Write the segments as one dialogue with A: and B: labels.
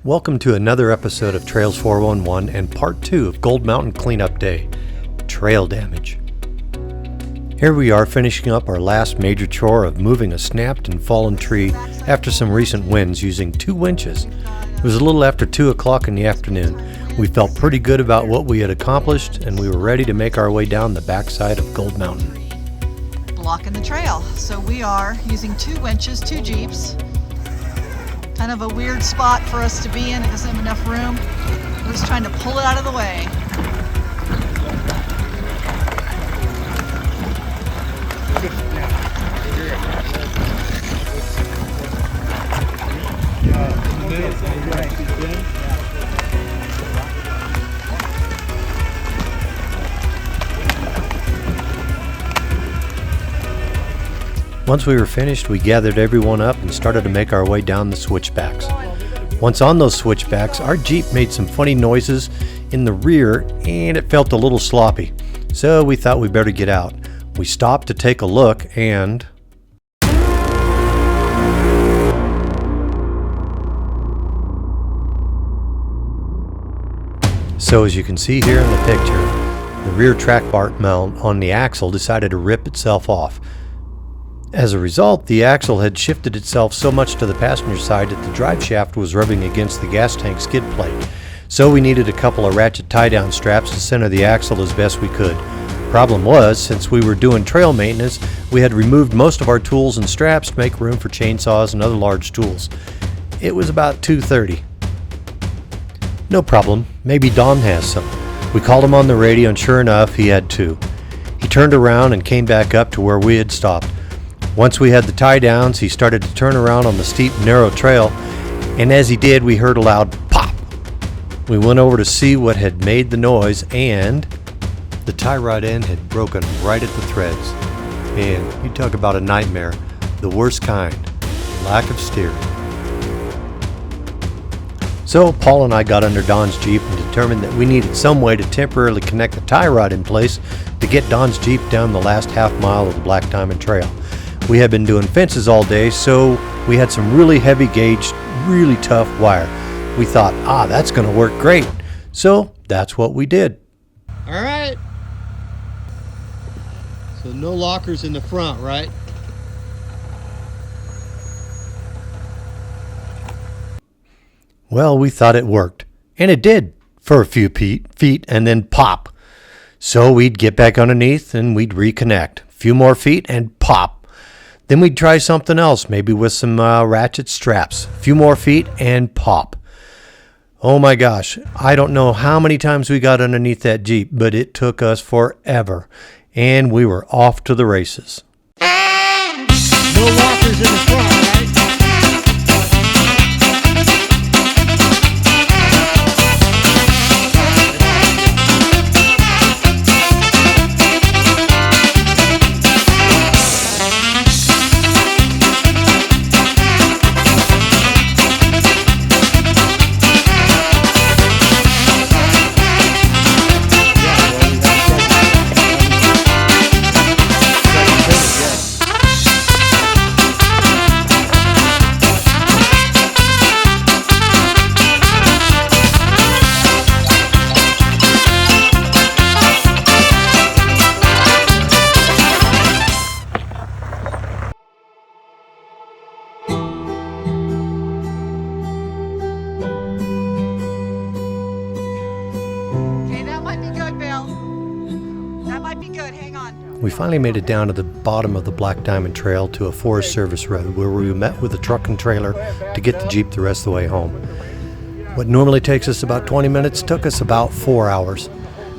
A: Welcome to another episode of Trails 411 and part 2 of Gold Mountain Cleanup Day, Trail Damage. Here we are finishing up our last major chore of moving a snapped and fallen tree after some recent winds using 2 winches. It was a little after 2 o'clock in the afternoon. We felt pretty good about what we had accomplished and we were ready to make our way down the backside of Gold Mountain.
B: Blocking the trail. So we are using 2 winches, 2 Jeeps. Kind of a weird spot for us to be in. It doesn't have enough room. We're just trying to pull it out of the way.
A: Once we were finished, we gathered everyone up and started to make our way down the switchbacks. Once on those switchbacks, our Jeep made some funny noises in the rear and it felt a little sloppy. So we thought we better get out. We stopped to take a look and... So as you can see here in the picture, the rear track bar mount on the axle decided to rip itself off. As a result, the axle had shifted itself so much to the passenger side that the drive shaft was rubbing against the gas tank skid plate. So we needed a couple of ratchet tie-down straps to center the axle as best we could. Problem was, since we were doing trail maintenance, we had removed most of our tools and straps to make room for chainsaws and other large tools. It was about 2:30. No problem, maybe Don has some. We called him on the radio and sure enough, he had 2. He turned around and came back up to where we had stopped. Once we had the tie downs, he started to turn around on the steep, narrow trail, and as he did, we heard a loud pop. We went over to see what had made the noise, and the tie rod end had broken right at the threads. Man, you talk about a nightmare, the worst kind, lack of steering. So Paul and I got under Don's Jeep and determined that we needed some way to temporarily connect the tie rod in place to get Don's Jeep down the last half mile of the Black Diamond Trail. We had been doing fences all day, so we had some really heavy gauge, really tough wire. We thought, that's going to work great. So that's what we did.
C: All right. So no lockers in the front, right?
A: Well, we thought it worked. And it did for a few feet and then pop. So we'd get back underneath and we'd reconnect. A few more feet and pop. Then we'd try something else, maybe with some ratchet straps. A few more feet and pop. Oh my gosh, I don't know how many times we got underneath that Jeep, but it took us forever. And we were off to the races.
C: No lockers in the front, right?
A: We finally made it down to the bottom of the Black Diamond Trail to a Forest Service road where we met with a truck and trailer to get the Jeep the rest of the way home. What normally takes us about 20 minutes took us about 4 hours.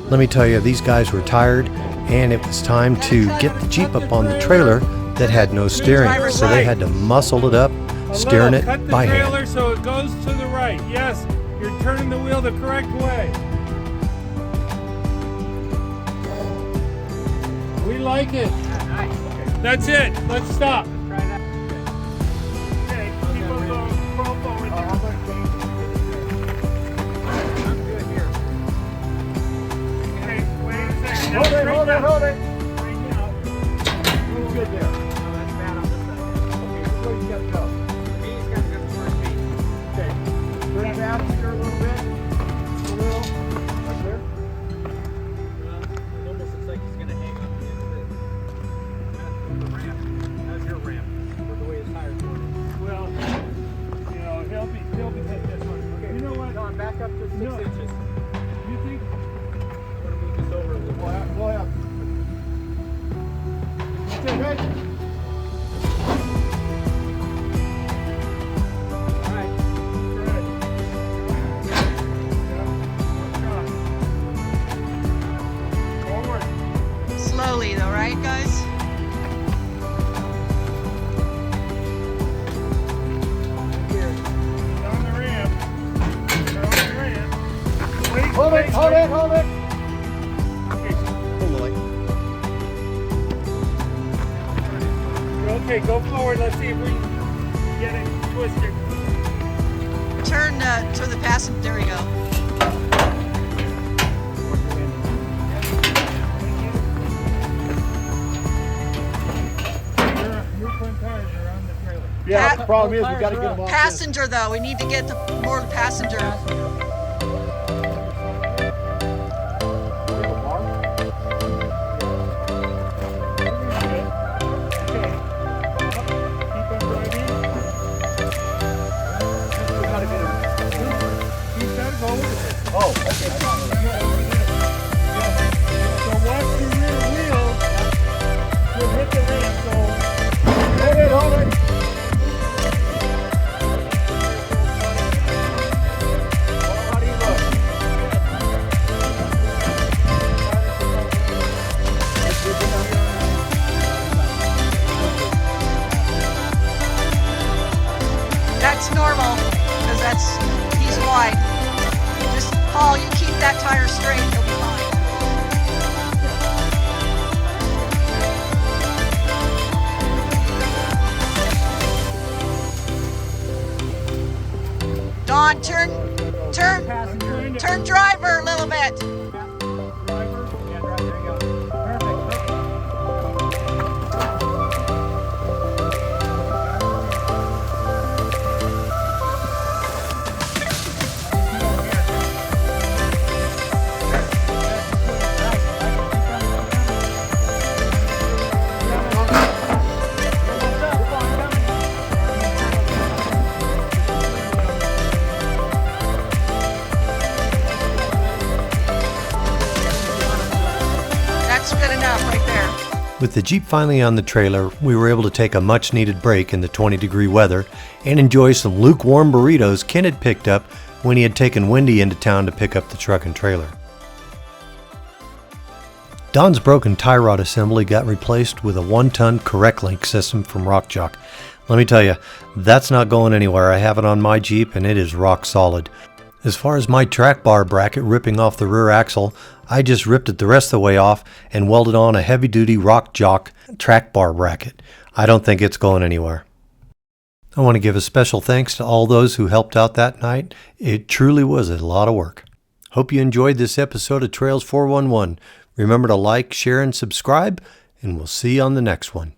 A: Let me tell you, these guys were tired and it was time to get the Jeep up on the trailer that had no steering, so they had to muscle it up, steering it by hand.
D: Cut the trailer so it goes to the right. Yes, you're turning the wheel the correct way. We like it. That's it. Let's stop. Okay, keep on going. Crawl forward. I'm good here. Okay, wait a second. Hold it. Bring it out. Real good there. No, that's bad on this side. Okay, where you got to go? He's got to go towards me. Okay. Bring it down. passenger a little bit. A little. Right there.
E: It almost looks like he's going to hang up the ramp. That's your ramp. The way his tire's going.
D: Well, you know, he'll be hit this one. Okay. You know what?
E: Don, back up to 6
D: No.
E: inches.
D: You think?
E: I'm going to move this over a little bit.
D: Go ahead. Okay, guys.
E: All right.
D: Good. Yeah. Forward.
B: Slowly though, right guys?
D: On the ramp. You're on the ramp. Wait, hold it. Okay. Okay, go forward. Let's see if we can get it twisted.
B: Turn to the passenger. There we go.
D: Your front tires are on the trailer. Yeah,
B: Pa-
D: the problem is we got to get them off.
B: Passenger though, we need to get more passenger.
D: Oh, okay. So watch your rear wheels. You'll hit the ramp, so hold it. How do you look?
B: That's normal, because he's wide. Just, Paul, you keep that tire straight, you'll be fine. Don, turn driver a little bit.
E: Driver? Yeah, drive. There you go. Perfect.
B: That's good enough right there.
A: With the Jeep finally on the trailer, we were able to take a much needed break in the 20-degree weather and enjoy some lukewarm burritos Ken had picked up when he had taken Wendy into town to pick up the truck and trailer. Don's broken tie rod assembly got replaced with a 1-ton correct link system from RockJock. Let me tell you, that's not going anywhere. I have it on my Jeep and it is rock solid. As far as my track bar bracket ripping off the rear axle, I just ripped it the rest of the way off and welded on a heavy-duty RockJock track bar bracket. I don't think it's going anywhere. I want to give a special thanks to all those who helped out that night. It truly was a lot of work. Hope you enjoyed this episode of Trails 411. Remember to like, share, and subscribe, and we'll see you on the next one.